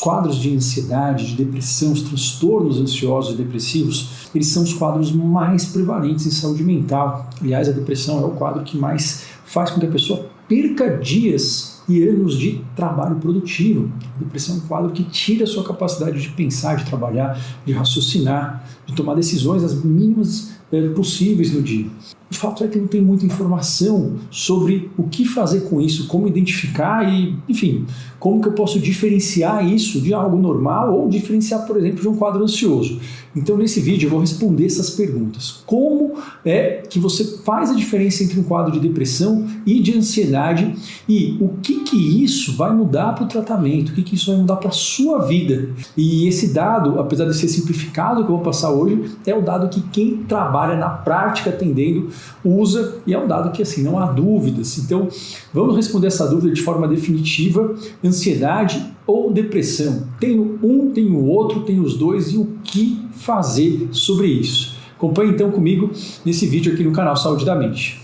quadros de ansiedade, de depressão, os transtornos ansiosos e depressivos, eles são os quadros mais prevalentes em saúde mental. Aliás, a depressão é o quadro que mais faz com que a pessoa perca dias e anos de trabalho produtivo. A depressão é um quadro que tira a sua capacidade de pensar, de trabalhar, de raciocinar, de tomar decisões as mínimas possíveis no dia. O fato é que não tem muita informação sobre o que fazer com isso, como identificar e, enfim, como que eu posso diferenciar isso de algo normal ou diferenciar, por exemplo, de um quadro ansioso. Então, nesse vídeo eu vou responder essas perguntas. Como é que você faz a diferença entre um quadro de depressão e de ansiedade e o que isso vai mudar para o tratamento, o que isso vai mudar para a sua vida. E esse dado, apesar de ser simplificado que eu vou passar hoje, é o dado que quem trabalha na prática atendendo usa e é um dado que assim não há dúvidas. Então vamos responder essa dúvida de forma definitiva: ansiedade ou depressão? Tenho um, tenho o outro, tenho os dois, e o que fazer sobre isso? Acompanhe então comigo nesse vídeo aqui no canal Saúde da Mente.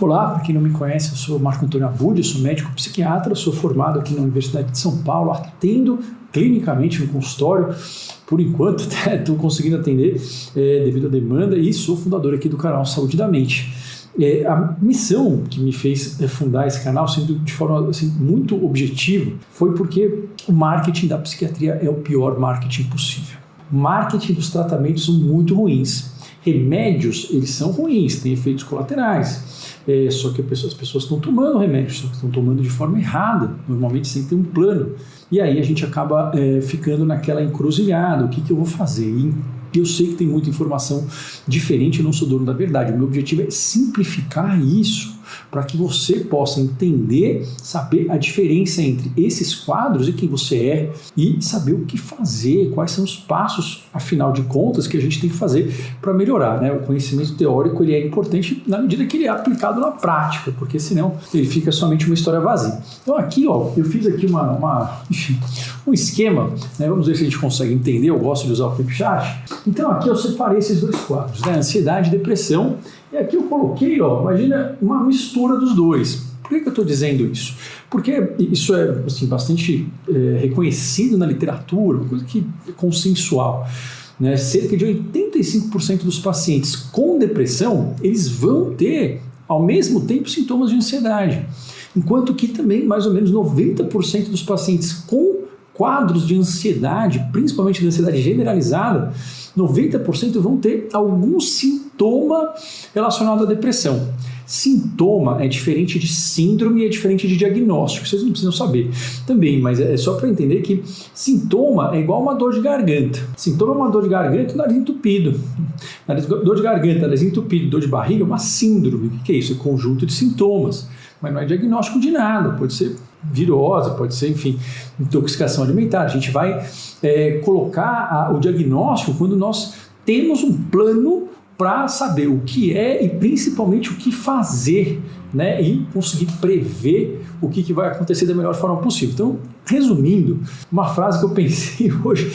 Olá, para quem não me conhece, eu sou Marco Antônio Abud, eu sou médico psiquiatra, sou formado aqui na Universidade de São Paulo, atendo clinicamente no consultório, por enquanto estou conseguindo atender devido à demanda, e sou fundador aqui do canal Saúde da Mente. A missão que me fez fundar esse canal, sendo de forma assim, muito objetiva, foi porque o marketing da psiquiatria é o pior marketing possível. O marketing dos tratamentos são muito ruins. Remédios, eles são ruins, têm efeitos colaterais. Só que as pessoas estão tomando remédios, só que estão tomando de forma errada, normalmente sem ter um plano. E aí a gente acaba ficando naquela encruzilhada: o que eu vou fazer? E eu sei que tem muita informação diferente, eu não sou dono da verdade. O meu objetivo é simplificar isso para que você possa entender, saber a diferença entre esses quadros e quem você é, e saber o que fazer, quais são os passos, afinal de contas, que a gente tem que fazer para melhorar, né? O conhecimento teórico ele é importante na medida que ele é aplicado na prática, porque senão ele fica somente uma história vazia. Então aqui, eu fiz aqui um esquema, né? Vamos ver se a gente consegue entender. Eu gosto de usar o Flipchart. Então aqui eu separei esses dois quadros, né? Ansiedade e depressão. E aqui eu coloquei, imagina uma mistura dos dois. Por que eu estou dizendo isso? Porque isso é assim, bastante reconhecido na literatura, uma coisa que é consensual. Né? Cerca de 85% dos pacientes com depressão, eles vão ter, ao mesmo tempo, sintomas de ansiedade. Enquanto que também, mais ou menos, 90% dos pacientes com quadros de ansiedade, principalmente de ansiedade generalizada, 90% vão ter algum sintoma relacionado à depressão. Sintoma é diferente de síndrome, é diferente de diagnóstico, vocês não precisam saber também, mas é só para entender que sintoma é igual uma dor de garganta. Sintoma é uma dor de garganta e nariz entupido. Dor de garganta, nariz entupido, dor de barriga é uma síndrome. O que é isso? É conjunto de sintomas, mas não é diagnóstico de nada. Pode ser virose, pode ser, enfim, intoxicação alimentar. A gente vai colocar o diagnóstico quando nós temos um plano para saber o que é e principalmente o que fazer, né? E conseguir prever o que vai acontecer da melhor forma possível. Então, resumindo, uma frase que eu pensei hoje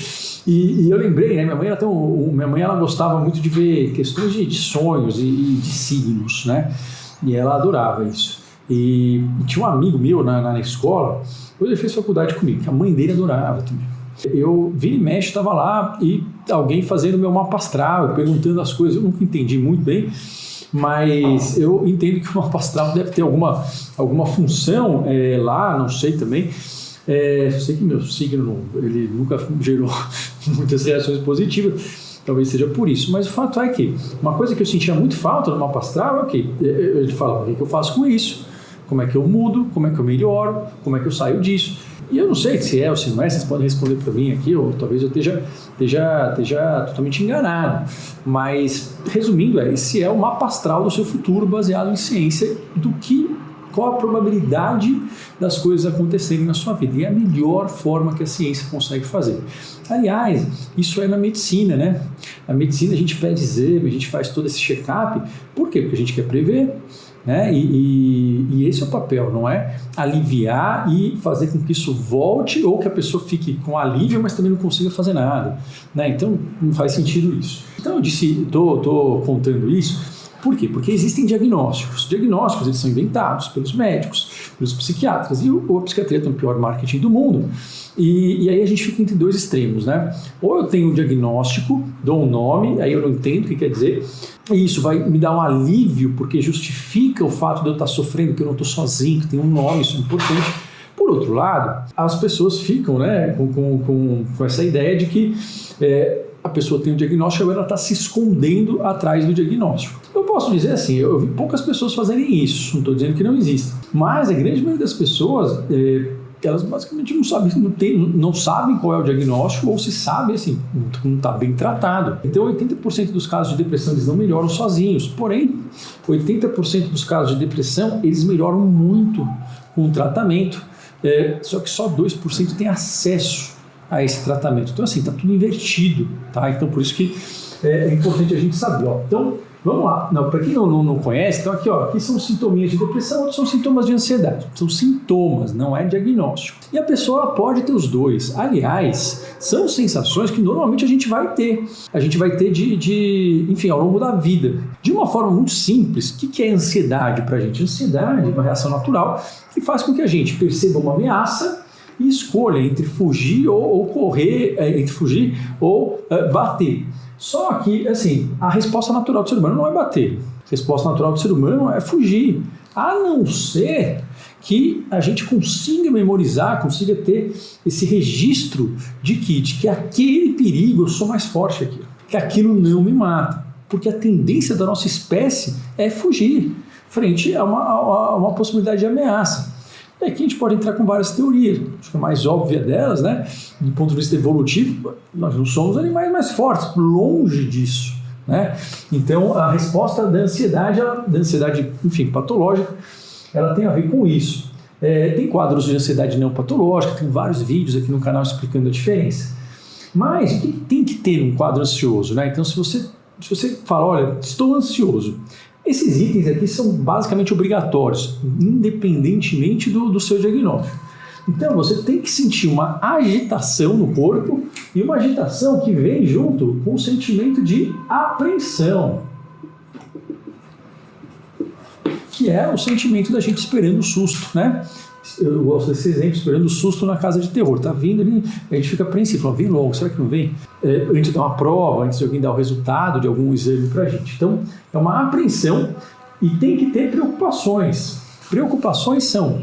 e eu lembrei, né? Minha mãe ela gostava muito de ver questões de sonhos e de signos, né? E ela adorava isso. E tinha um amigo meu na escola, depois ele fez faculdade comigo, que a mãe dele adorava também. Eu vira e mexe, estava lá e alguém fazendo meu mapa astral, perguntando as coisas. Eu nunca entendi muito bem, mas eu entendo que o mapa astral deve ter alguma função lá, não sei também. Eu sei que meu signo ele nunca gerou muitas reações positivas, talvez seja por isso, mas o fato é que uma coisa que eu sentia muito falta no mapa astral é que ele fala: o que eu faço com isso? Como é que eu mudo? Como é que eu melhoro? Como é que eu saio disso? E eu não sei se é ou se não é, vocês podem responder para mim aqui, ou talvez eu esteja totalmente enganado. Mas, resumindo, esse é o mapa astral do seu futuro baseado em ciência qual a probabilidade das coisas acontecerem na sua vida. E é a melhor forma que a ciência consegue fazer. Aliás, isso é na medicina, né? Na medicina a gente pede exame, a gente faz todo esse check-up. Por quê? Porque a gente quer prever. Né? E esse é o papel, não é aliviar e fazer com que isso volte ou que a pessoa fique com alívio, mas também não consiga fazer nada, né? Então não faz sentido isso. Então eu disse, estou contando isso Por quê? Porque existem diagnósticos. Diagnósticos, eles são inventados pelos médicos, pelos psiquiatras, e a psiquiatria tem o pior marketing do mundo. E aí a gente fica entre dois extremos, né? Ou eu tenho um diagnóstico, dou um nome, aí eu não entendo o que quer dizer, e isso vai me dar um alívio, porque justifica o fato de eu estar sofrendo, que eu não estou sozinho, que tem um nome, isso é importante. Por outro lado, as pessoas ficam, né, com essa ideia de que a pessoa tem um diagnóstico e agora ela está se escondendo atrás do diagnóstico. Eu posso dizer assim, eu vi poucas pessoas fazerem isso, não estou dizendo que não exista, mas a grande maioria das pessoas, elas basicamente não sabem qual é o diagnóstico, ou se sabe, assim, não está bem tratado. Então 80% dos casos de depressão eles não melhoram sozinhos, porém 80% dos casos de depressão eles melhoram muito com o tratamento, só que só 2% tem acesso a esse tratamento. Então assim, está tudo invertido, tá? Então por isso que é importante a gente saber, ó. Então vamos lá, para quem não conhece, então aqui são sintomas de depressão, outros são sintomas de ansiedade. São sintomas, não é diagnóstico. E a pessoa pode ter os dois. Aliás, são sensações que normalmente a gente vai ter. A gente vai ter enfim, ao longo da vida. De uma forma muito simples, o que é ansiedade para a gente? Ansiedade é uma reação natural que faz com que a gente perceba uma ameaça e escolha entre fugir ou correr, entre fugir ou bater. Só que, assim, a resposta natural do ser humano não é bater. A resposta natural do ser humano é fugir. A não ser que a gente consiga memorizar, consiga ter esse registro de que aquele perigo eu sou mais forte aqui, que aquilo não me mata. Porque a tendência da nossa espécie é fugir frente a uma possibilidade de ameaça. E aqui a gente pode entrar com várias teorias. Acho que a mais óbvia delas, né, do ponto de vista evolutivo, nós não somos animais mais fortes, longe disso, né? Então a resposta da ansiedade, enfim, patológica, ela tem a ver com isso. Tem quadros de ansiedade não patológica, tem vários vídeos aqui no canal explicando a diferença. Mas o que tem que ter num quadro ansioso, né? Então se você fala, olha, estou ansioso, esses itens aqui são basicamente obrigatórios, independentemente do seu diagnóstico. Então você tem que sentir uma agitação no corpo e uma agitação que vem junto com o sentimento de apreensão, que é o sentimento da gente esperando o susto, né? Eu gosto desse exemplo, esperando o susto na casa de terror. Tá vindo ali, a gente fica apreensivo, vem logo, será que não vem? Antes de dar uma prova, antes de alguém dar o resultado de algum exame pra gente. Então, é uma apreensão e tem que ter preocupações. Preocupações são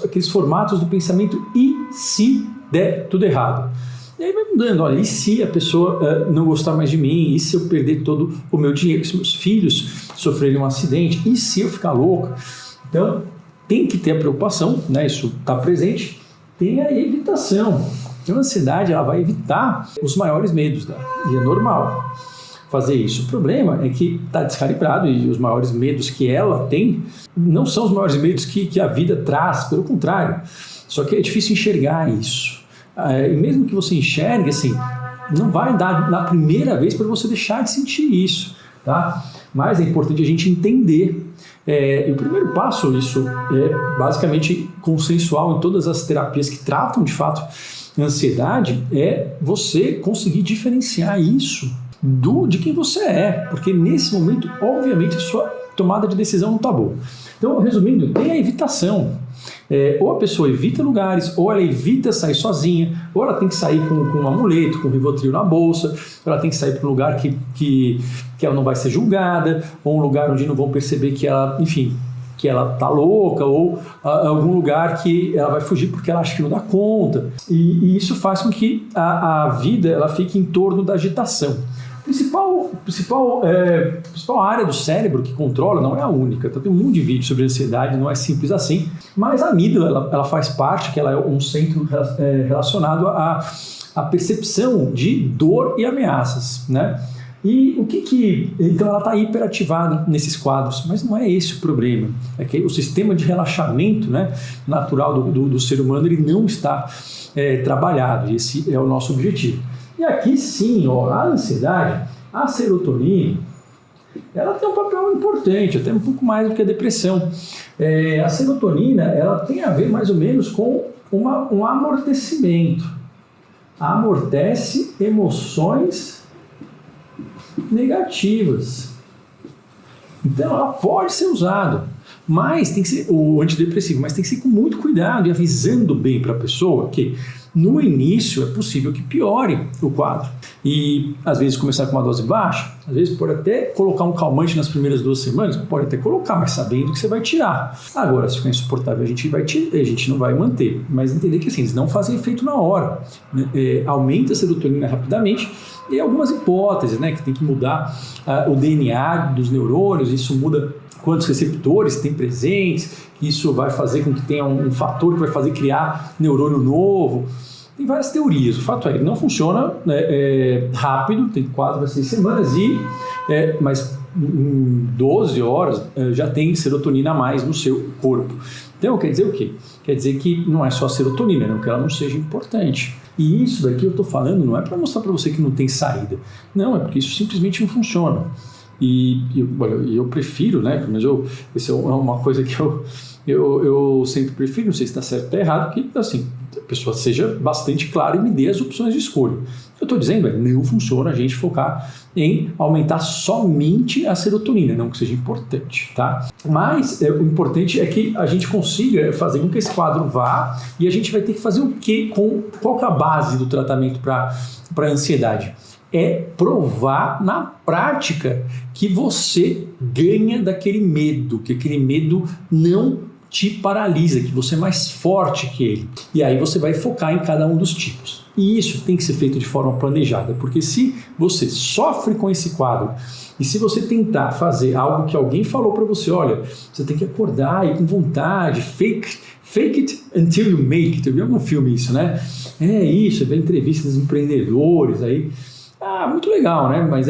aqueles formatos do pensamento e se der tudo errado. E aí vai mudando, olha, e se a pessoa não gostar mais de mim? E se eu perder todo o meu dinheiro? E se meus filhos sofrerem um acidente? E se eu ficar louco? Então, tem que ter a preocupação, né? Isso está presente. Tem a evitação. Então, a ansiedade ela vai evitar os maiores medos, e é normal fazer isso. O problema é que está descalibrado e os maiores medos que ela tem não são os maiores medos que a vida traz, pelo contrário. Só que é difícil enxergar isso. E mesmo que você enxergue, assim, não vai dar na primeira vez para você deixar de sentir isso, tá? Mas é importante a gente entender. E o primeiro passo, isso é basicamente consensual em todas as terapias que tratam de fato a ansiedade, é você conseguir diferenciar isso de quem você é, porque nesse momento, obviamente, a sua tomada de decisão não está boa. Então, resumindo, tem a evitação. Ou a pessoa evita lugares, ou ela evita sair sozinha, ou ela tem que sair com um amuleto, com um Rivotril na bolsa, ou ela tem que sair para um lugar que ela não vai ser julgada, ou um lugar onde não vão perceber que ela, enfim, que ela está louca, ou algum lugar que ela vai fugir porque ela acha que não dá conta. E isso faz com que a vida ela fique em torno da agitação. A principal área do cérebro que controla, não é a única, tem um monte de vídeo sobre ansiedade, não é simples assim, mas a amígdala ela faz parte, que ela é um centro relacionado à percepção de dor e ameaças, né? E então ela está hiperativada nesses quadros, mas não é esse o problema, é que o sistema de relaxamento, né, natural do ser humano ele não está trabalhado, e esse é o nosso objetivo. E aqui sim, a ansiedade, a serotonina, ela tem um papel importante, até um pouco mais do que a depressão. A serotonina ela tem a ver mais ou menos com um amortecimento. Amortece emoções negativas. Então ela pode ser usada, mas tem que ser o antidepressivo, mas tem que ser com muito cuidado e avisando bem para a pessoa que no início é possível que piore o quadro. E às vezes começar com uma dose baixa, às vezes pode até colocar um calmante nas primeiras 2 semanas, pode até colocar, mas sabendo que você vai tirar. Agora, se ficar insuportável, a gente não vai manter. Mas entender que assim, eles não fazem efeito na hora. Aumenta a serotonina rapidamente. E algumas hipóteses, né, que tem que mudar o DNA dos neurônios, isso muda quantos receptores tem presentes, isso vai fazer com que tenha um fator que vai fazer criar neurônio novo. Tem várias teorias. O fato é que ele não funciona rápido, tem 4 a 6 semanas, mas em 12 horas já tem serotonina a mais no seu corpo. Então quer dizer o quê? Quer dizer que não é só a serotonina, não que ela não seja importante. E isso daqui eu estou falando não é para mostrar para você que não tem saída. Não, é porque isso simplesmente não funciona. E eu prefiro, né? Mas isso é uma coisa que eu sempre prefiro, não sei se está certo ou está errado, que assim, a pessoa seja bastante clara e me dê as opções de escolha. O que eu estou dizendo não funciona a gente focar em aumentar somente a serotonina, não que seja importante, tá? Mas o importante é que a gente consiga fazer com que esse quadro vá, e a gente vai ter que fazer o quê? Qual que é a base do tratamento para a ansiedade? É provar na prática que você ganha daquele medo, que aquele medo não te paralisa, que você é mais forte que ele. E aí você vai focar em cada um dos tipos. E isso tem que ser feito de forma planejada, porque se você sofre com esse quadro e se você tentar fazer algo que alguém falou para você, olha, você tem que acordar e com vontade, fake it until you make it. Eu vi algum filme isso, né? É isso, vê entrevistas dos empreendedores aí. Muito legal, né? Mas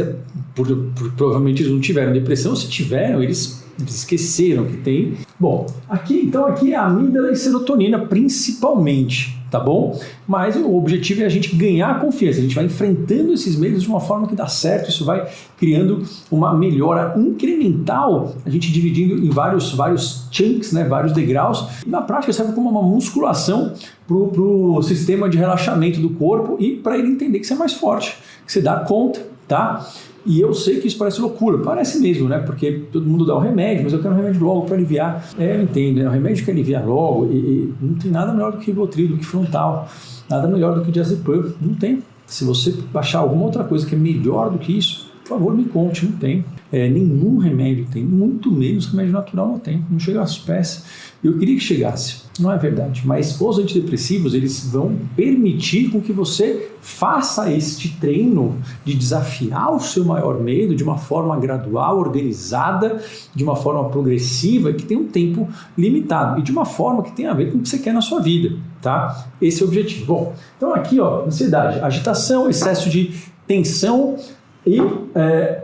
provavelmente eles não tiveram depressão. Se tiveram, eles esqueceram que tem. Bom, aqui é a amígdala e serotonina principalmente, tá bom? Mas o objetivo é a gente ganhar a confiança. A gente vai enfrentando esses medos de uma forma que dá certo. Isso vai criando uma melhora incremental, a gente dividindo em vários chunks, né? Vários degraus. E na prática serve como uma musculação para o sistema de relaxamento do corpo e para ele entender que você é mais forte, que você dá conta, tá? E eu sei que isso parece loucura, parece mesmo, né? Porque todo mundo dá o remédio, mas eu quero um remédio logo para aliviar. Eu entendo, né? O remédio que alivia logo, e não tem nada melhor do que Rivotril, do que Frontal, nada melhor do que Diazepam, não tem. Se você achar alguma outra coisa que é melhor do que isso, por favor, me conte, não tem. Nenhum remédio tem, muito menos remédio natural não tem, não chega aos pés. Eu queria que chegasse, não é verdade, mas os antidepressivos, eles vão permitir com que você faça este treino de desafiar o seu maior medo de uma forma gradual, organizada, de uma forma progressiva, que tem um tempo limitado e de uma forma que tem a ver com o que você quer na sua vida, tá? Esse é o objetivo. Bom, então aqui, ansiedade, agitação, excesso de tensão, e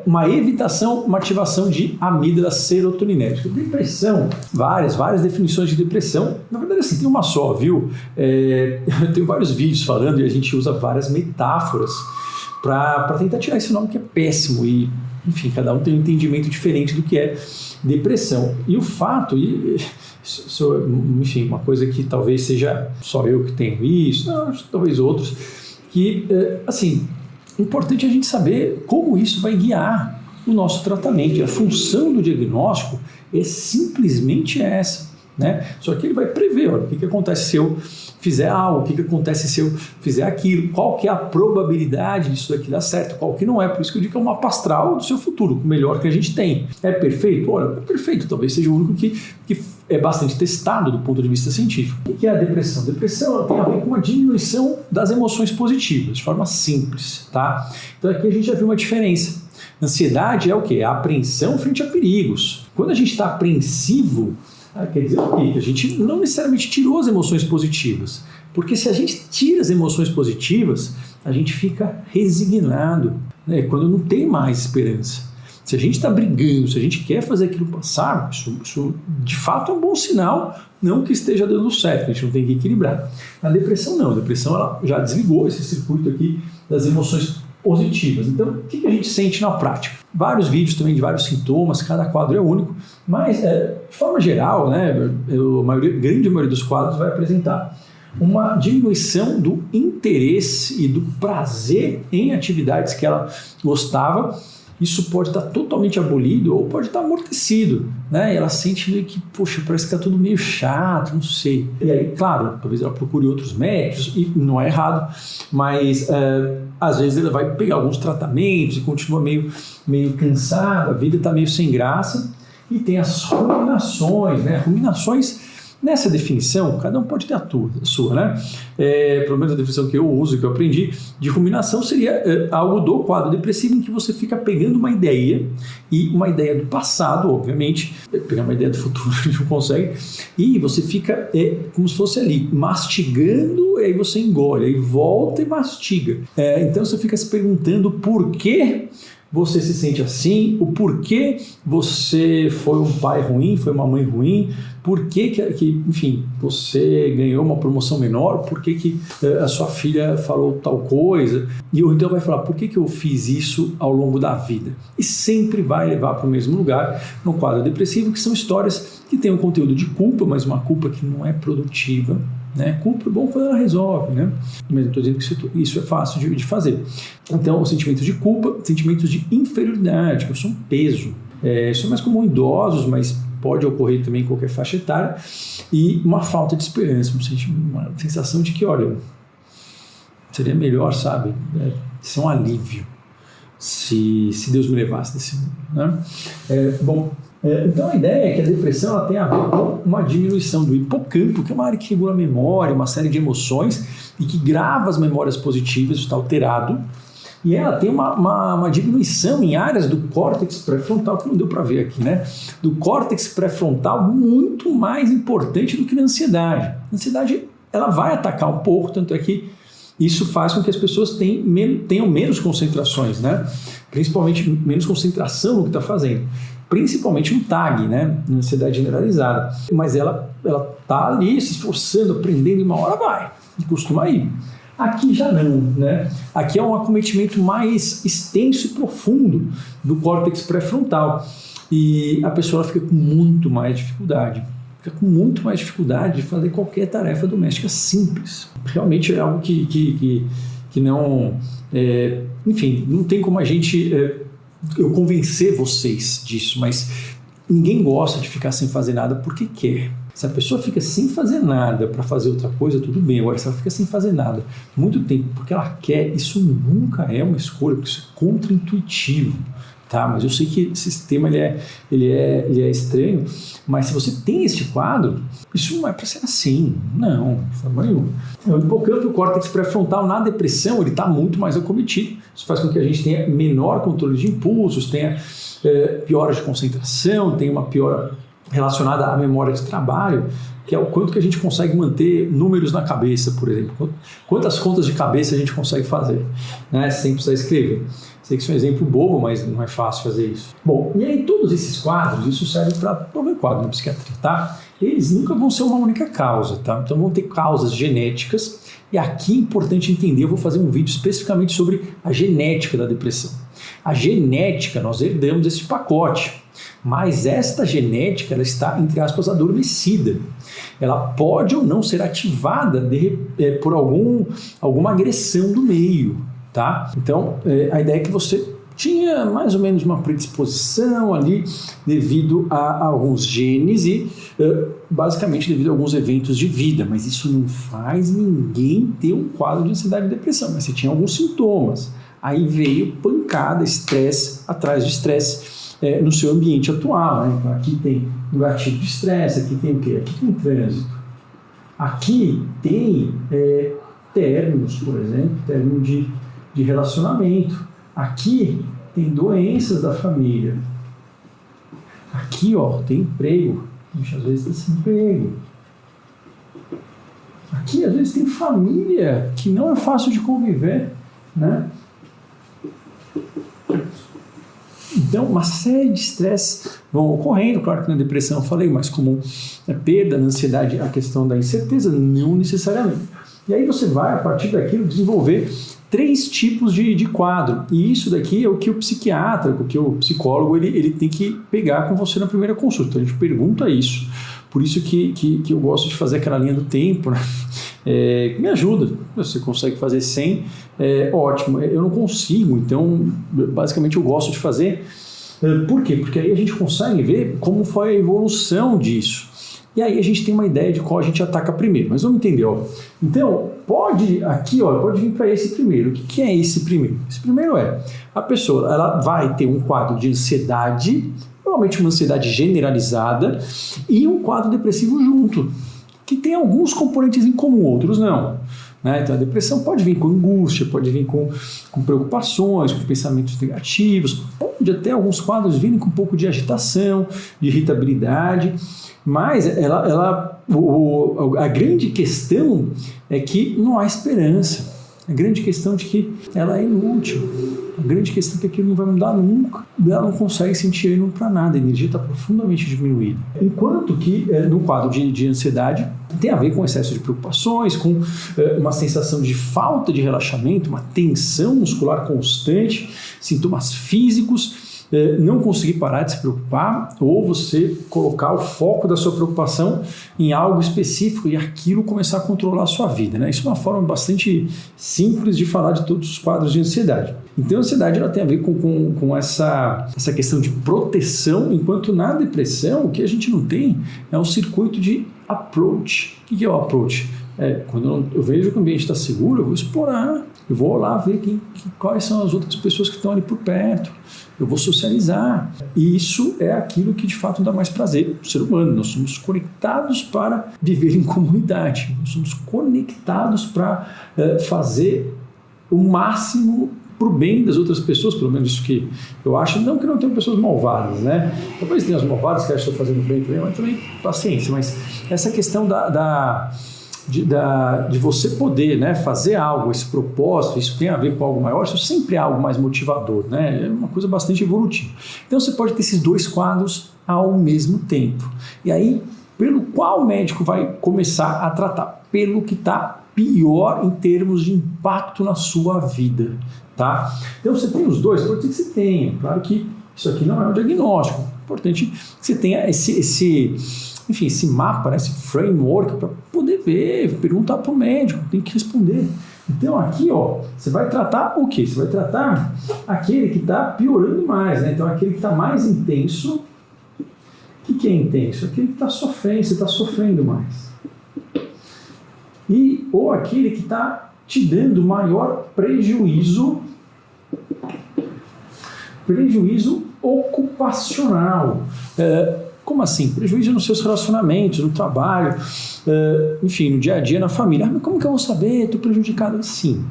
uma evitação, uma ativação de amígdala serotoninérgica. Depressão, várias definições de depressão. Na verdade, assim, tem uma só, viu? Eu tenho vários vídeos falando e a gente usa várias metáforas para tentar tirar esse nome que é péssimo. E, enfim, cada um tem um entendimento diferente do que é depressão. E o fato, enfim, uma coisa que talvez seja só eu que tenho isso, talvez outros, que, assim, importante a gente saber como isso vai guiar o nosso tratamento. E a função do diagnóstico é simplesmente essa, né? Só que ele vai prever, olha, o que acontece se eu fizer algo, o que acontece se eu fizer aquilo, qual que é a probabilidade disso daqui dar certo, qual que não é. Por isso que eu digo que é um mapa astral do seu futuro, o melhor que a gente tem. É perfeito? Olha, é perfeito, talvez seja o único que é bastante testado do ponto de vista científico. O que é a depressão? Depressão tem a ver com uma diminuição das emoções positivas, de forma simples, tá? Então aqui a gente já viu uma diferença. Ansiedade é o quê? A apreensão frente a perigos. Quando a gente está apreensivo, quer dizer o quê? A gente não necessariamente tirou as emoções positivas. Porque se a gente tira as emoções positivas, a gente fica resignado, né? Quando não tem mais esperança. Se a gente está brigando, se a gente quer fazer aquilo passar, isso de fato é um bom sinal, não que esteja dando certo, a gente não tem que equilibrar. A depressão não, a depressão ela já desligou esse circuito aqui das emoções positivas. Então, o que a gente sente na prática? Vários vídeos também de vários sintomas, cada quadro é único, mas de forma geral, né, a grande maioria dos quadros vai apresentar uma diminuição do interesse e do prazer em atividades que ela gostava, isso pode estar totalmente abolido ou pode estar amortecido, né? E ela sente meio que, poxa, parece que está tudo meio chato, não sei. E aí, claro, talvez ela procure outros médicos, e não é errado, mas às vezes ela vai pegar alguns tratamentos e continua meio cansada, a vida está meio sem graça. E tem as ruminações, né? Ruminações, nessa definição, cada um pode ter a sua, né? Pelo menos a definição que eu uso, que eu aprendi, de ruminação seria algo do quadro depressivo em que você fica pegando uma ideia, e uma ideia do passado, obviamente, pegar uma ideia do futuro a gente não consegue, e você fica como se fosse ali, mastigando, e aí você engole, aí volta e mastiga. Então você fica se perguntando por que você se sente assim, o porquê você foi um pai ruim, foi uma mãe ruim, por que enfim, você ganhou uma promoção menor, por que a sua filha falou tal coisa, e então vai falar, por que eu fiz isso ao longo da vida? E sempre vai levar para o mesmo lugar, no quadro depressivo, que são histórias que têm um conteúdo de culpa, mas uma culpa que não é produtiva, né? Culpa é bom quando ela resolve, né? Mas eu estou dizendo que isso é fácil de fazer. Então, os sentimentos de culpa, sentimentos de inferioridade, que eu sou um peso. Isso é mais comum em idosos, mas pode ocorrer também em qualquer faixa etária. E uma falta de esperança, uma sensação de que, olha, seria melhor, sabe? Isso é um alívio se Deus me levasse desse mundo, né? Então a ideia é que a depressão ela tem a ver com uma diminuição do hipocampo, que é uma área que regula a memória, uma série de emoções e que grava as memórias positivas, isso está alterado, e ela tem uma diminuição em áreas do córtex pré-frontal, que não deu para ver aqui, né? Do córtex pré-frontal muito mais importante do que na ansiedade. A ansiedade ela vai atacar um pouco, tanto é que isso faz com que as pessoas tenham menos concentrações, né? Principalmente menos concentração no que está fazendo. Principalmente no TAG, né? Na ansiedade generalizada. Mas ela tá ali se esforçando, aprendendo, e uma hora vai. E costuma ir. Aqui já não, né? Aqui é um acometimento mais extenso e profundo do córtex pré-frontal. E a pessoa fica com muito mais dificuldade. Fica com muito mais dificuldade de fazer qualquer tarefa doméstica simples. Realmente é algo que não... enfim, não tem como a gente... eu convencer vocês disso, mas ninguém gosta de ficar sem fazer nada porque quer. Se a pessoa fica sem fazer nada para fazer outra coisa, tudo bem. Agora, se ela fica sem fazer nada muito tempo porque ela quer, isso nunca é uma escolha, porque isso é contra-intuitivo. Tá? Mas eu sei que esse sistema ele é estranho, mas se você tem esse quadro, isso não é para ser assim. Não, de forma nenhuma. O hipocampo e o córtex pré-frontal na depressão, ele está muito mais acometido. Isso faz com que a gente tenha menor controle de impulsos, tenha piora de concentração, tenha uma piora relacionada à memória de trabalho, que é o quanto que a gente consegue manter números na cabeça, por exemplo. Quantas contas de cabeça a gente consegue fazer, né? Sem precisar escrever. Sei que isso é um exemplo bobo, mas não é fácil fazer isso. Bom, e aí todos esses quadros, isso serve para qualquer quadro na psiquiatria, tá? Eles nunca vão ser uma única causa, tá? Então vão ter causas genéticas, e aqui é importante entender, eu vou fazer um vídeo especificamente sobre a genética da depressão. A genética, nós herdamos esse pacote, mas esta genética ela está, entre aspas, adormecida. Ela pode ou não ser ativada por alguma agressão do meio, tá? Então, a ideia é que você tinha mais ou menos uma predisposição ali devido a alguns genes e basicamente devido a alguns eventos de vida, mas isso não faz ninguém ter um quadro de ansiedade e depressão, mas você tinha alguns sintomas. Aí veio pancada, estresse atrás de estresse no seu ambiente atual, né? Então, aqui tem um gatilho de estresse, aqui tem o quê? Aqui tem trânsito. Aqui tem términos, por exemplo, término de relacionamento. Aqui tem doenças da família. Aqui, ó, tem emprego. A gente às vezes está sem emprego. Aqui, às vezes, tem família que não é fácil de conviver, né? Então, uma série de estresses vão ocorrendo. Claro que na depressão eu falei, mais comum é perda, na ansiedade a questão da incerteza, não necessariamente. E aí você vai, a partir daquilo, desenvolver 3 tipos de quadro. E isso daqui é o que o psiquiatra, o que o psicólogo, ele tem que pegar com você na primeira consulta. A gente pergunta isso. Por isso que eu gosto de fazer aquela linha do tempo, né? me ajuda. Você consegue fazer sem, ótimo. Eu não consigo, então basicamente eu gosto de fazer. Por quê? Porque aí a gente consegue ver como foi a evolução disso. E aí a gente tem uma ideia de qual a gente ataca primeiro. Mas vamos entender, ó. Então, pode vir para esse primeiro. O que é esse primeiro? Esse primeiro a pessoa ela vai ter um quadro de ansiedade, provavelmente uma ansiedade generalizada, e um quadro depressivo junto, que tem alguns componentes em comum, outros não. Né? Então a depressão pode vir com angústia, pode vir com preocupações, com pensamentos negativos, pode até alguns quadros virem com um pouco de agitação, de irritabilidade, mas a grande questão é que não há esperança. A grande questão de que ela é inútil. A grande questão é que aquilo não vai mudar nunca. Ela não consegue sentir ânimo para nada. A energia está profundamente diminuída. Enquanto que no quadro de ansiedade tem a ver com excesso de preocupações, com uma sensação de falta de relaxamento, uma tensão muscular constante, sintomas físicos, não conseguir parar de se preocupar, ou você colocar o foco da sua preocupação em algo específico e aquilo começar a controlar a sua vida, né? Isso é uma forma bastante simples de falar de todos os quadros de ansiedade. Então a ansiedade ela tem a ver com essa questão de proteção, enquanto na depressão o que a gente não tem é um circuito de approach. O que é o approach? Quando eu vejo que o ambiente está seguro, eu vou explorar, eu vou lá ver quais são as outras pessoas que estão ali por perto, eu vou socializar. E isso é aquilo que de fato dá mais prazer ao ser humano. Nós somos conectados para viver em comunidade, nós somos conectados para fazer o máximo para o bem das outras pessoas, pelo menos isso que eu acho. Não que não tenham pessoas malvadas, né? Talvez tenha as malvadas que acham que estão fazendo bem também, mas também paciência. Mas essa questão de você poder, né, fazer algo, esse propósito, isso tem a ver com algo maior, isso sempre é algo mais motivador, né? É uma coisa bastante evolutiva. Então você pode ter esses dois quadros ao mesmo tempo. E aí, pelo qual o médico vai começar a tratar? Pelo que está pior em termos de impacto na sua vida, tá? Então você tem os dois, pode ser que você tenha. Claro que isso aqui não é um diagnóstico. É importante que você tenha esse mapa, né, esse framework para poder ver, perguntar para o médico, tem que responder. Então aqui, ó, você vai tratar o quê? Você vai tratar aquele que está piorando mais, né? Então aquele que está mais intenso. O que é intenso? Aquele que está sofrendo, você está sofrendo mais. Ou aquele que está te dando maior prejuízo ocupacional. Como assim? Prejuízo nos seus relacionamentos, no trabalho, enfim, no dia a dia, na família. Mas como que eu vou saber? Estou prejudicado? Sim,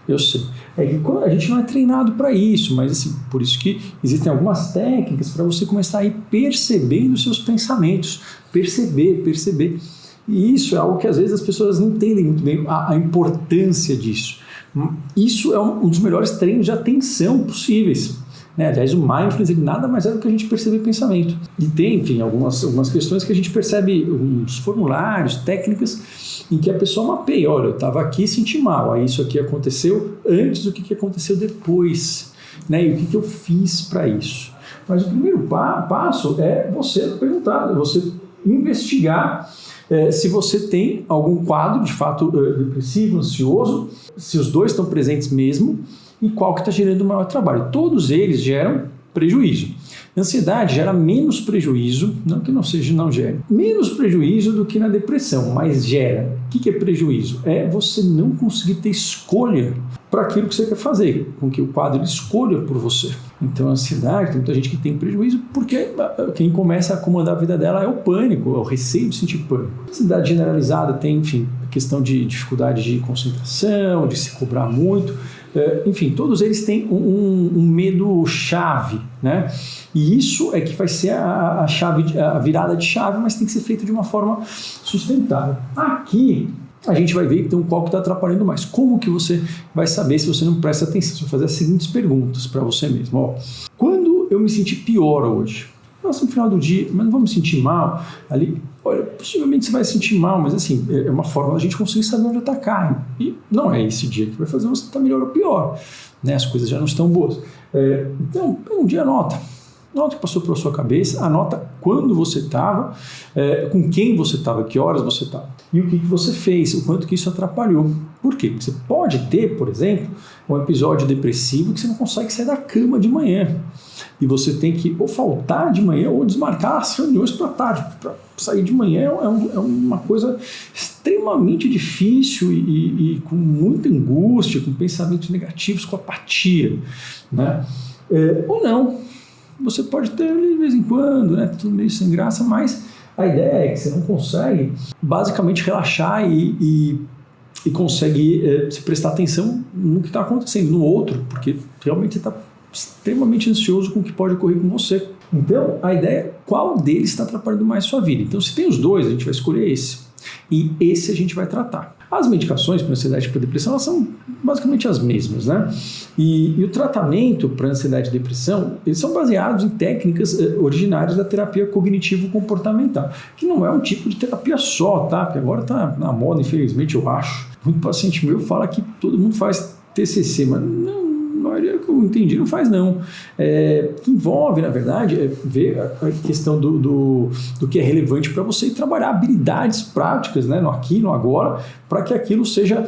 eu sei. É que a gente não é treinado para isso, mas assim, por isso que existem algumas técnicas para você começar a ir percebendo os seus pensamentos. Perceber. E isso é algo que às vezes as pessoas não entendem muito bem a importância disso. Isso é um dos melhores treinos de atenção possíveis. Né? Aliás, o mindfulness ele nada mais é do que a gente perceber pensamento. E tem, enfim, algumas questões que a gente percebe, uns formulários, técnicas, em que a pessoa mapeia. Olha, eu estava aqui e senti mal, aí isso aqui aconteceu antes, o que aconteceu depois, né? E o que eu fiz para isso. Mas o primeiro passo é você perguntar, você investigar se você tem algum quadro, de fato, depressivo, ansioso, se os dois estão presentes mesmo, e qual que está gerando o maior trabalho. Todos eles geram prejuízo. A ansiedade gera menos prejuízo, não que não gere, menos prejuízo do que na depressão, mas gera. O que é prejuízo? É você não conseguir ter escolha para aquilo que você quer fazer, com que o quadro escolha por você. Então a ansiedade, tem muita gente que tem prejuízo porque quem começa a comandar a vida dela é o pânico, é o receio de sentir pânico. A ansiedade generalizada tem, enfim, a questão de dificuldade de concentração, de se cobrar muito. Enfim, todos eles têm um medo chave, né? E isso é que vai ser a virada de chave, mas tem que ser feito de uma forma sustentável. Aqui a gente vai ver então qual que está atrapalhando mais. Como que você vai saber se você não presta atenção? Você vai fazer as seguintes perguntas para você mesmo. Ó, quando eu me senti pior hoje? Nossa, no final do dia, mas não vou me sentir mal ali. Olha, possivelmente você vai se sentir mal, mas assim, é uma forma da gente conseguir saber onde atacar. E não é esse dia que vai fazer você estar melhor ou pior, né? As coisas já não estão boas. Então, um dia anota. Anota o que passou pela sua cabeça, anota quando você estava, com quem você estava, que horas você estava, e o que você fez, o quanto que isso atrapalhou. Por quê? Porque você pode ter, por exemplo, um episódio depressivo que você não consegue sair da cama de manhã. E você tem que ou faltar de manhã ou desmarcar as reuniões para tarde. Para sair de manhã é uma coisa extremamente difícil e com muita angústia, com pensamentos negativos, com apatia, né? Ou não. Você pode ter de vez em quando, né? Tudo meio sem graça, mas a ideia é que você não consegue basicamente relaxar e consegue se prestar atenção no que está acontecendo, no outro, porque realmente você está extremamente ansioso com o que pode ocorrer com você. Então, a ideia é qual deles está atrapalhando mais a sua vida. Então, se tem os dois, a gente vai escolher esse. E esse a gente vai tratar. As medicações para ansiedade e para depressão, elas são basicamente as mesmas, né? E o tratamento para ansiedade e depressão, eles são baseados em técnicas originárias da terapia cognitivo-comportamental, que não é um tipo de terapia só, tá? Porque agora está na moda, infelizmente, eu acho. Muito paciente meu fala que todo mundo faz TCC, mas não. Na maioria que eu entendi não faz não. Que envolve, na verdade, ver a questão do que é relevante para você e trabalhar habilidades práticas, né, no aqui, no agora, para que aquilo seja,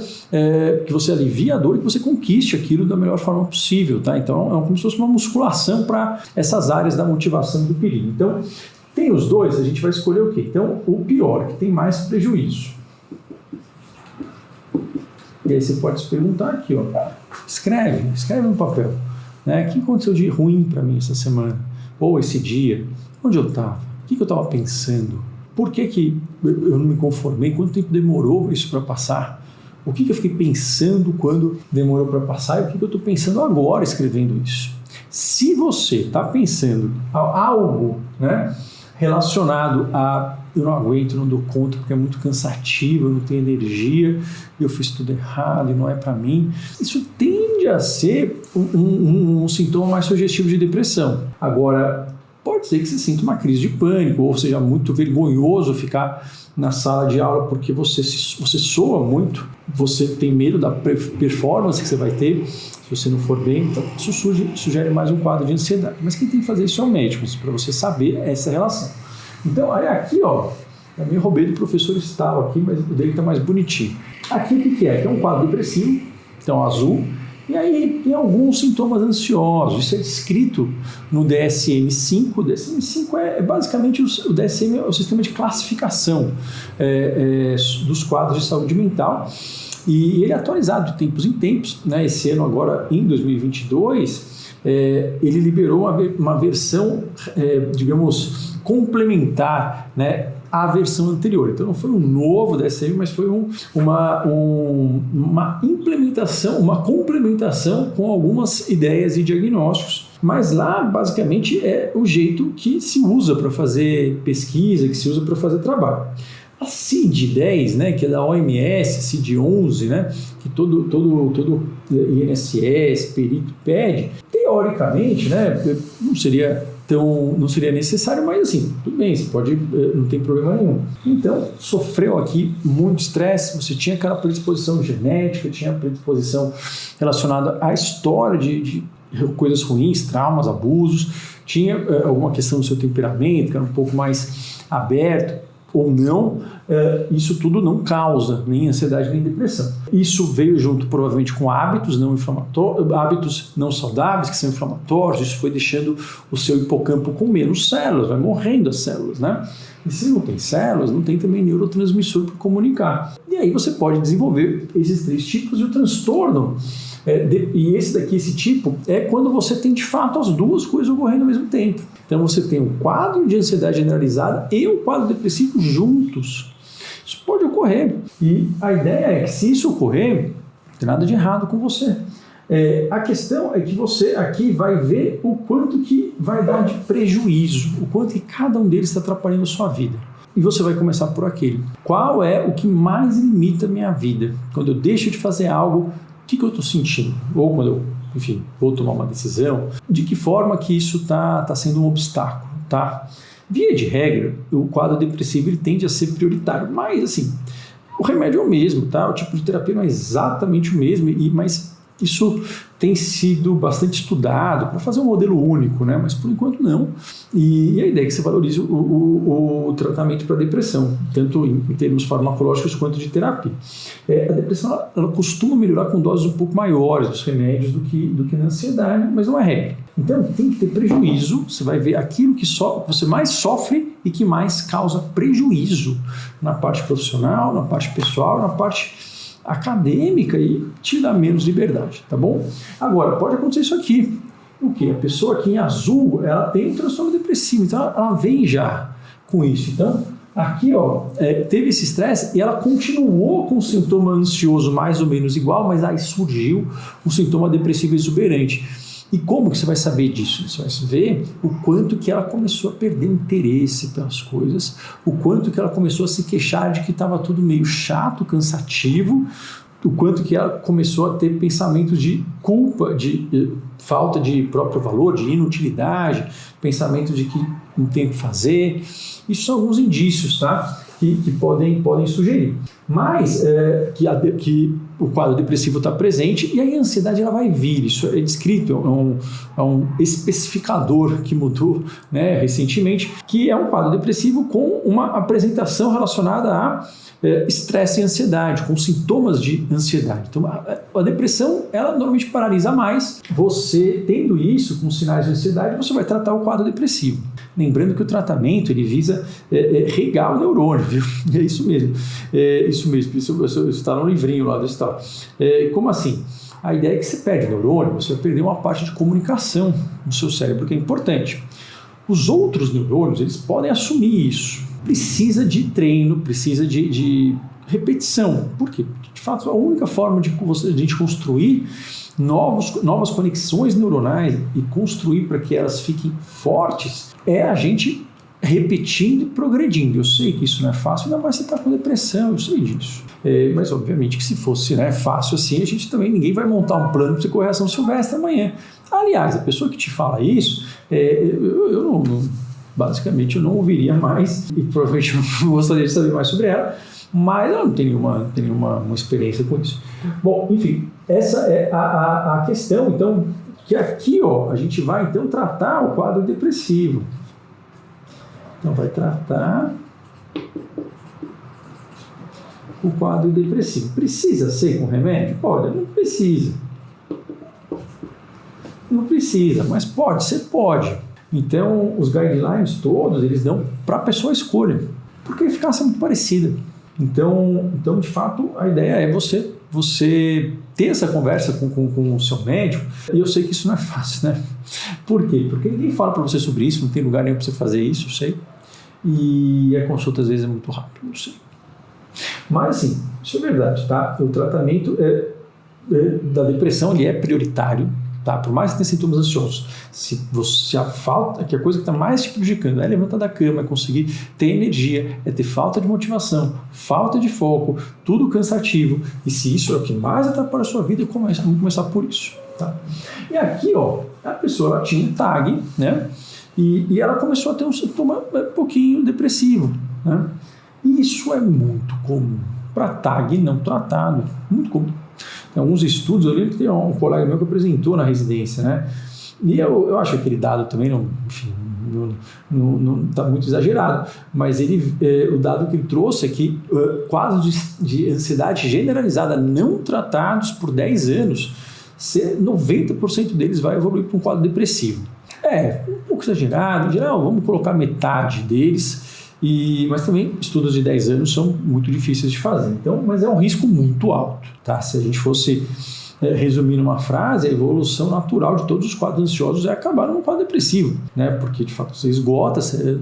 que você alivie a dor e que você conquiste aquilo da melhor forma possível, tá? Então é como se fosse uma musculação para essas áreas da motivação e do perigo. Então, tem os dois, a gente vai escolher o quê? Então, o pior, que tem mais prejuízo. E aí você pode se perguntar aqui, ó, escreve no papel, né? O que aconteceu de ruim para mim essa semana? Ou esse dia? Onde eu estava? O que eu estava pensando? Por que eu não me conformei? Quanto tempo demorou isso para passar? O que eu fiquei pensando quando demorou para passar? E o que eu estou pensando agora escrevendo isso? Se você está pensando algo, né, relacionado a eu não aguento, não dou conta porque é muito cansativo, eu não tenho energia, eu fiz tudo errado e não é para mim. Isso tende a ser um sintoma mais sugestivo de depressão. Agora, pode ser que você sinta uma crise de pânico ou seja muito vergonhoso ficar na sala de aula porque você soa muito, você tem medo da performance que você vai ter se você não for bem, então isso sugere mais um quadro de ansiedade. Mas quem tem que fazer isso é o médico, para você saber essa relação. Então, aí aqui, ó, também roubei do professor Estalo aqui, mas o dele está mais bonitinho. Aqui o que é? Que é um quadro depressivo, então azul, e aí tem alguns sintomas ansiosos. Isso é descrito no DSM-5. O DSM-5 é basicamente o DSM, é o sistema de classificação dos quadros de saúde mental. E ele é atualizado de tempos em tempos, né? Esse ano agora, em 2022, ele liberou uma versão, digamos, complementar, né, à versão anterior. Então não foi um novo DSM, mas foi uma implementação, uma complementação com algumas ideias e diagnósticos. Mas lá, basicamente, é o jeito que se usa para fazer pesquisa, que se usa para fazer trabalho. A CID-10, né, que é da OMS, CID-11, né, que todo INSS, perito pede, teoricamente, né, não seria necessário, mas assim, tudo bem, você pode, não tem problema nenhum. Então, sofreu aqui muito estresse, você tinha aquela predisposição genética, tinha predisposição relacionada à história de coisas ruins, traumas, abusos, tinha alguma questão do seu temperamento, que era um pouco mais aberto, ou não, isso tudo não causa nem ansiedade nem depressão. Isso veio junto provavelmente com hábitos não inflamatórios, hábitos não saudáveis que são inflamatórios, isso foi deixando o seu hipocampo com menos células, vai morrendo as células, né? E se não tem células, não tem também neurotransmissor para comunicar. E aí você pode desenvolver esses 3 tipos de transtorno. E esse tipo é quando você tem de fato as duas coisas ocorrendo ao mesmo tempo. Então você tem um quadro de ansiedade generalizada e um quadro depressivo juntos. Isso pode ocorrer. E a ideia é que se isso ocorrer, não tem nada de errado com você. A questão é que você aqui vai ver o quanto que vai dar de prejuízo, o quanto que cada um deles está atrapalhando a sua vida. E você vai começar por aquele. Qual é o que mais limita a minha vida? Quando eu deixo de fazer algo, o que eu estou sentindo? Ou quando eu, enfim, vou tomar uma decisão, de que forma que isso está sendo um obstáculo, tá? Via de regra, o quadro depressivo ele tende a ser prioritário, mas assim, o remédio é o mesmo, tá? O tipo de terapia não é exatamente o mesmo, mas Isso tem sido bastante estudado para fazer um modelo único, né? Mas por enquanto não. E a ideia é que você valorize o tratamento para depressão, tanto em termos farmacológicos quanto de terapia. A depressão ela costuma melhorar com doses um pouco maiores dos remédios do que na ansiedade, mas não é regra. Então tem que ter prejuízo, você vai ver aquilo que você mais sofre e que mais causa prejuízo na parte profissional, na parte pessoal, na parte acadêmica e te dá menos liberdade, tá bom? Agora, pode acontecer isso aqui. O quê? A pessoa aqui em azul, ela tem um transtorno depressivo, então ela vem já com isso. Então, aqui, ó, teve esse estresse e ela continuou com o sintoma ansioso mais ou menos igual, mas aí surgiu um sintoma depressivo exuberante. E como que você vai saber disso? Você vai ver o quanto que ela começou a perder interesse pelas coisas, o quanto que ela começou a se queixar de que estava tudo meio chato, cansativo, o quanto que ela começou a ter pensamentos de culpa, de falta de próprio valor, de inutilidade, pensamento de que não tem o que fazer. Isso são alguns indícios, tá? Que podem sugerir. Mas que o quadro depressivo está presente e aí a ansiedade ela vai vir. Isso é descrito, é um especificador que mudou, né, recentemente, que é um quadro depressivo com uma apresentação relacionada a estresse e ansiedade, com sintomas de ansiedade. Então, a depressão, ela normalmente paralisa mais. Você, tendo isso, com sinais de ansiedade, você vai tratar o quadro depressivo. Lembrando que o tratamento, ele visa regar o neurônio, viu? É isso mesmo. Isso está no livrinho lá do Estado. Como assim? A ideia é que você perde neurônio, você vai perder uma parte de comunicação no seu cérebro, que é importante. Os outros neurônios, eles podem assumir isso. Precisa de treino, precisa de repetição. Por quê? Porque, de fato, a única forma de a gente construir novas conexões neuronais e construir para que elas fiquem fortes é a gente repetindo e progredindo. Eu sei que isso não é fácil, ainda mais você está com depressão, eu sei disso. Mas, obviamente, que se fosse fácil assim, a gente também, ninguém vai montar um plano para você correr a São Silvestre amanhã. Aliás, a pessoa que te fala isso, basicamente eu não ouviria mais e provavelmente não gostaria de saber mais sobre ela, mas eu não tenho nenhuma experiência com isso. Bom, enfim, essa é a questão, então, que aqui, ó, a gente vai então tratar o quadro depressivo. Então vai tratar o quadro depressivo. Precisa ser com remédio? Olha, não precisa. Não precisa, mas pode ser, pode. Então, os guidelines todos, eles dão para a pessoa a escolha, porque a eficácia é muito parecida. Então, de fato, a ideia é você ter essa conversa com o seu médico, e eu sei que isso não é fácil, né? Por quê? Porque ninguém fala para você sobre isso, não tem lugar nenhum para você fazer isso, eu sei, e a consulta às vezes é muito rápida, eu sei. Mas, assim, isso é verdade, tá? O tratamento da depressão, ele é prioritário, tá? Por mais que tenha sintomas ansiosos, se a coisa que está mais te prejudicando é levantar da cama, é conseguir ter energia, é ter falta de motivação, falta de foco, tudo cansativo, e se isso é o que mais atrapalha a sua vida, vamos começar por isso, tá? E aqui, ó, a pessoa ela tinha um TAG, né? E ela começou a ter um sintoma um pouquinho depressivo, né? E isso é muito comum para TAG não tratado, muito comum. Tem alguns estudos, eu lembro que tem um colega meu que apresentou na residência, né? E eu acho que aquele dado também não está muito exagerado, mas o dado que ele trouxe é que quadros de ansiedade generalizada não tratados por 10 anos, 90% deles vai evoluir para um quadro depressivo. Um pouco exagerado, em geral, vamos colocar metade deles, mas também estudos de 10 anos são muito difíceis de fazer, então, mas é um risco muito alto, tá? Se a gente fosse resumir numa frase, a evolução natural de todos os quadros ansiosos é acabar num quadro depressivo, né? Porque de fato você esgota, você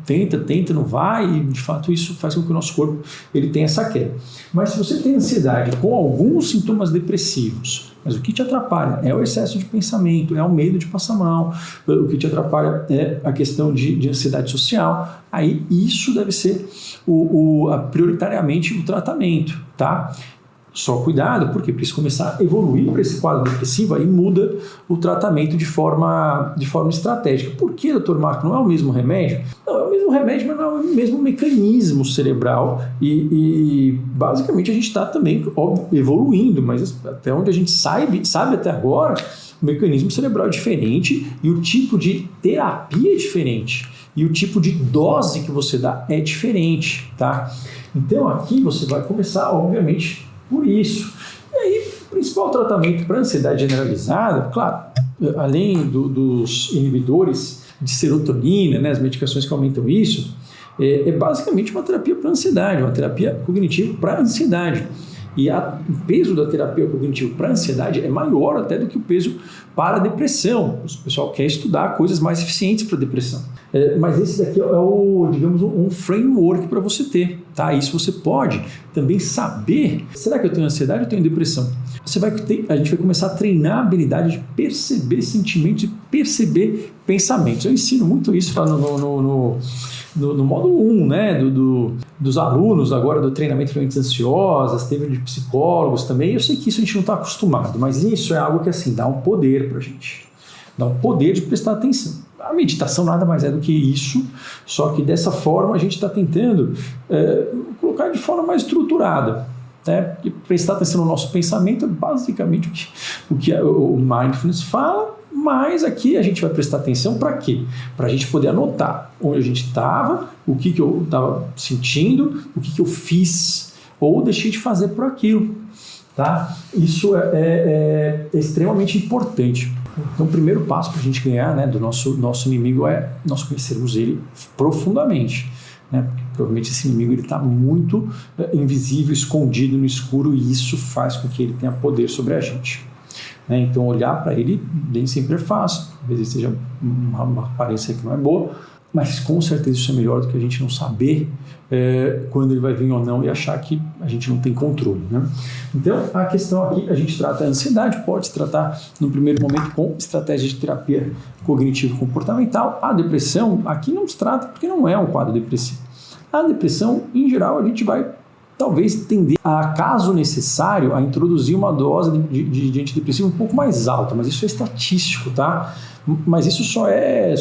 tenta, não vai, e de fato isso faz com que o nosso corpo ele tenha essa queda. Mas se você tem ansiedade com alguns sintomas depressivos, mas o que te atrapalha é o excesso de pensamento, é o medo de passar mal, o que te atrapalha é a questão de ansiedade social, aí isso deve ser prioritariamente o tratamento, tá? Só cuidado, porque precisa começar a evoluir para esse quadro depressivo, aí muda o tratamento de forma estratégica. Por que, doutor Marco, não é o mesmo remédio? Não, é o mesmo remédio, mas não é o mesmo mecanismo cerebral e basicamente a gente está também evoluindo, mas até onde a gente sabe até agora, o mecanismo cerebral é diferente e o tipo de terapia é diferente. E o tipo de dose que você dá é diferente, tá? Então aqui você vai começar, obviamente, por isso. E aí, o principal tratamento para ansiedade generalizada, claro, além dos inibidores de serotonina, né, as medicações que aumentam isso, é basicamente uma terapia para ansiedade, uma terapia cognitiva para ansiedade. E o peso da terapia cognitiva para ansiedade é maior até do que o peso para a depressão. O pessoal quer estudar coisas mais eficientes para a depressão. Mas esse daqui é digamos, um framework para você ter, tá? Isso você pode também saber, será que eu tenho ansiedade ou eu tenho depressão? A gente vai começar a treinar a habilidade de perceber sentimentos e perceber pensamentos. Eu ensino muito isso lá no módulo 1, né, dos alunos agora do treinamento de mentes ansiosas, teve de psicólogos também. Eu sei que isso a gente não está acostumado, mas isso é algo que assim, dá um poder para a gente. Dá um poder de prestar atenção. A meditação nada mais é do que isso, só que dessa forma a gente está tentando colocar de forma mais estruturada. Né? E prestar atenção no nosso pensamento é basicamente o que o Mindfulness fala, mas aqui a gente vai prestar atenção para quê? Para a gente poder anotar onde a gente estava, o que eu estava sentindo, o que eu fiz ou deixei de fazer por aquilo. Tá? Isso é extremamente importante. Então, o primeiro passo para a gente ganhar, né, do nosso inimigo é nós conhecermos ele profundamente. Né? Porque provavelmente esse inimigo está muito invisível, escondido no escuro, e isso faz com que ele tenha poder sobre a gente. Né? Então, olhar para ele nem sempre é fácil. Talvez ele seja uma aparência que não é boa, mas com certeza isso é melhor do que a gente não saber quando ele vai vir ou não e achar que a gente não tem controle. Né? Então, a questão aqui, a gente trata a ansiedade, pode se tratar no primeiro momento com estratégia de terapia cognitivo-comportamental. A depressão, aqui não se trata porque não é um quadro depressivo. A depressão, em geral, a gente vai talvez tender, a caso necessário, a introduzir uma dose de antidepressivo um pouco mais alta, mas isso é estatístico, tá? Mas isso só é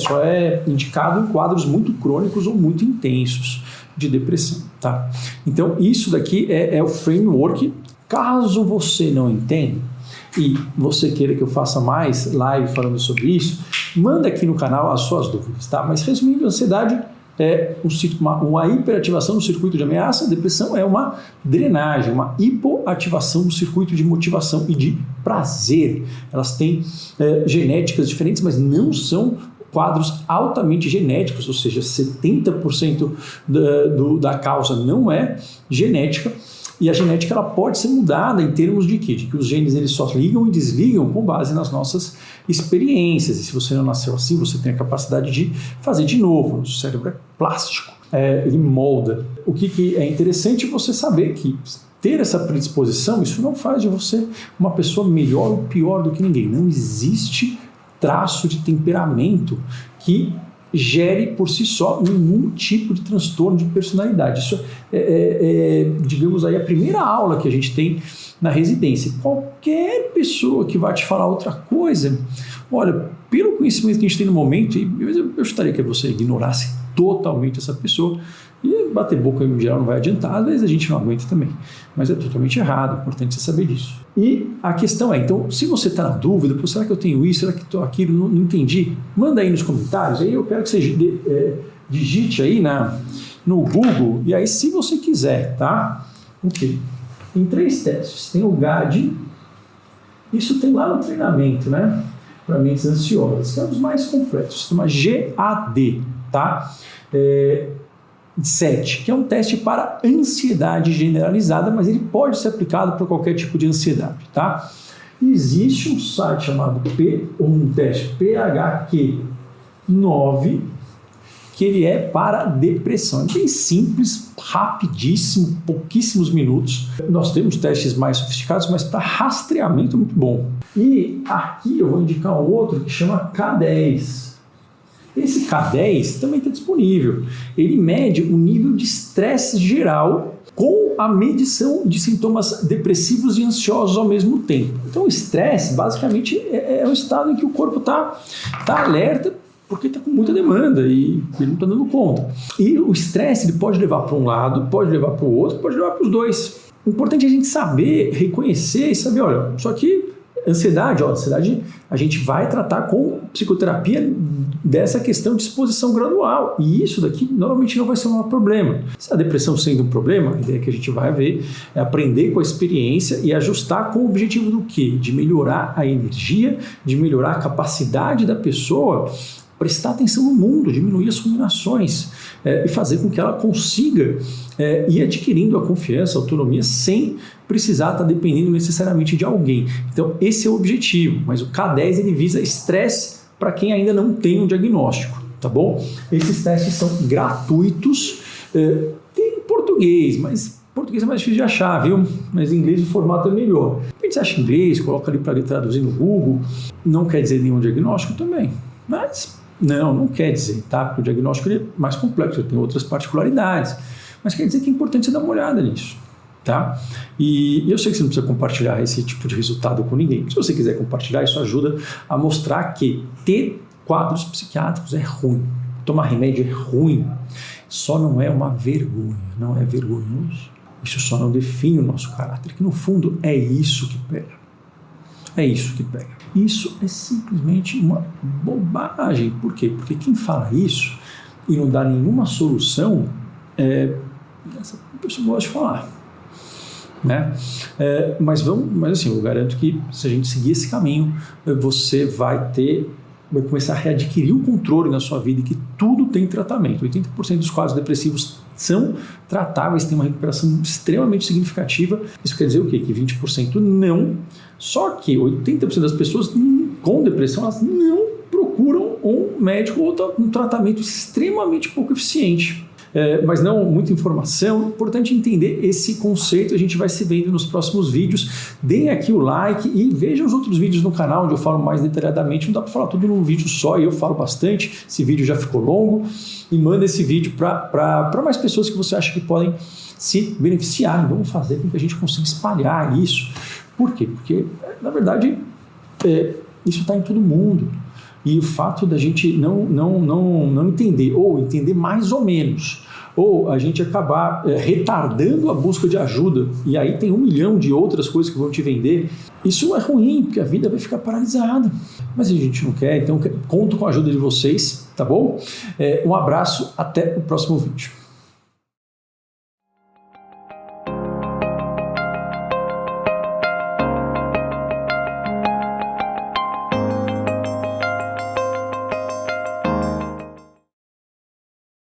indicado em quadros muito crônicos ou muito intensos de depressão, tá? Então, isso daqui é o framework. Caso você não entenda e você queira que eu faça mais live falando sobre isso, manda aqui no canal as suas dúvidas, tá? Mas resumindo, a ansiedade é uma hiperativação no circuito de ameaça, a depressão é uma drenagem, uma hipoativação no circuito de motivação e de prazer. Elas têm genéticas diferentes, mas não são quadros altamente genéticos, ou seja, 70% da causa não é genética, e a genética ela pode ser mudada em termos de quê? De que os genes eles só ligam e desligam com base nas nossas experiências, e se você não nasceu assim, você tem a capacidade de fazer de novo. O cérebro é plástico, ele molda. O que é interessante você saber que ter essa predisposição, isso não faz de você uma pessoa melhor ou pior do que ninguém. Não existe traço de temperamento que gere por si só nenhum tipo de transtorno de personalidade. Isso digamos aí, a primeira aula que a gente tem na residência. Qualquer pessoa que vai te falar outra coisa, olha, pelo conhecimento que a gente tem no momento, eu gostaria que você ignorasse totalmente essa pessoa, e bater boca em geral não vai adiantar, às vezes a gente não aguenta também, mas é totalmente errado, é importante você saber disso. E a questão é, então, se você está na dúvida, será que eu tenho isso, será que estou aquilo, não entendi, manda aí nos comentários, aí eu quero que você digite aí no Google, e aí se você quiser, tá? Ok. Tem 3 testes, tem o GAD, isso tem lá no treinamento, né? Para mentes ansiosas, que é um dos mais completos, se chama GAD, tá? 7, que é um teste para ansiedade generalizada, mas ele pode ser aplicado para qualquer tipo de ansiedade, tá? Existe um site chamado um teste PHQ-9, que ele é para depressão. É bem simples, rapidíssimo, pouquíssimos minutos. Nós temos testes mais sofisticados, mas para rastreamento é muito bom. E aqui eu vou indicar um outro que chama K10. Esse K10 também está disponível. Ele mede o nível de estresse geral com a medição de sintomas depressivos e ansiosos ao mesmo tempo. Então o estresse basicamente é um estado em que o corpo tá alerta porque está com muita demanda e ele não está dando conta. E o estresse ele pode levar para um lado, pode levar para o outro, pode levar para os dois. O importante é a gente saber, reconhecer e saber, olha, só que ansiedade a gente vai tratar com psicoterapia dessa questão de exposição gradual. E isso daqui normalmente não vai ser um problema. Se a depressão sendo um problema, a ideia que a gente vai ver é aprender com a experiência e ajustar com o objetivo do quê? De melhorar a energia, de melhorar a capacidade da pessoa prestar atenção no mundo, diminuir as ruminações e fazer com que ela consiga ir adquirindo a confiança, a autonomia, sem precisar estar dependendo necessariamente de alguém. Então, esse é o objetivo, mas o K10 ele visa estresse para quem ainda não tem um diagnóstico, tá bom? Esses testes são gratuitos, tem em português, mas português é mais difícil de achar, viu? Mas em inglês o formato é melhor. A gente acha em inglês, coloca ali para traduzir no Google, não quer dizer nenhum diagnóstico também, mas não quer dizer, tá? Porque o diagnóstico ele é mais complexo, ele tem outras particularidades, mas quer dizer que é importante você dar uma olhada nisso, tá? E eu sei que você não precisa compartilhar esse tipo de resultado com ninguém. Se você quiser compartilhar, isso ajuda a mostrar que ter quadros psiquiátricos é ruim, tomar remédio é ruim, só não é uma vergonha, não é vergonhoso. Isso só não define o nosso caráter, que no fundo é isso que pega. É isso que pega. Isso é simplesmente uma bobagem. Por quê? Porque quem fala isso e não dá nenhuma solução, essa pessoa gosta de falar. Né? Mas assim, eu garanto que se a gente seguir esse caminho, você vai começar a readquirir o controle na sua vida e que tudo tem tratamento. 80% dos quadros depressivos são tratáveis, tem uma recuperação extremamente significativa. Isso quer dizer o quê? Que 20% não. Só que 80% das pessoas com depressão, elas não procuram um médico ou um tratamento extremamente pouco eficiente. Mas não muita informação, é importante entender esse conceito, a gente vai se vendo nos próximos vídeos. Deem aqui o like e vejam os outros vídeos no canal onde eu falo mais detalhadamente, não dá para falar tudo num vídeo só, eu falo bastante, esse vídeo já ficou longo, e manda esse vídeo para mais pessoas que você acha que podem se beneficiar, vamos fazer com que a gente consiga espalhar isso. Por quê? Porque, na verdade, isso está em todo mundo. E o fato da gente não entender, ou entender mais ou menos, ou a gente acabar retardando a busca de ajuda, e aí tem 1 milhão de outras coisas que vão te vender, isso é ruim, porque a vida vai ficar paralisada. Mas a gente não quer, então conto com a ajuda de vocês, tá bom? Um abraço, até o próximo vídeo.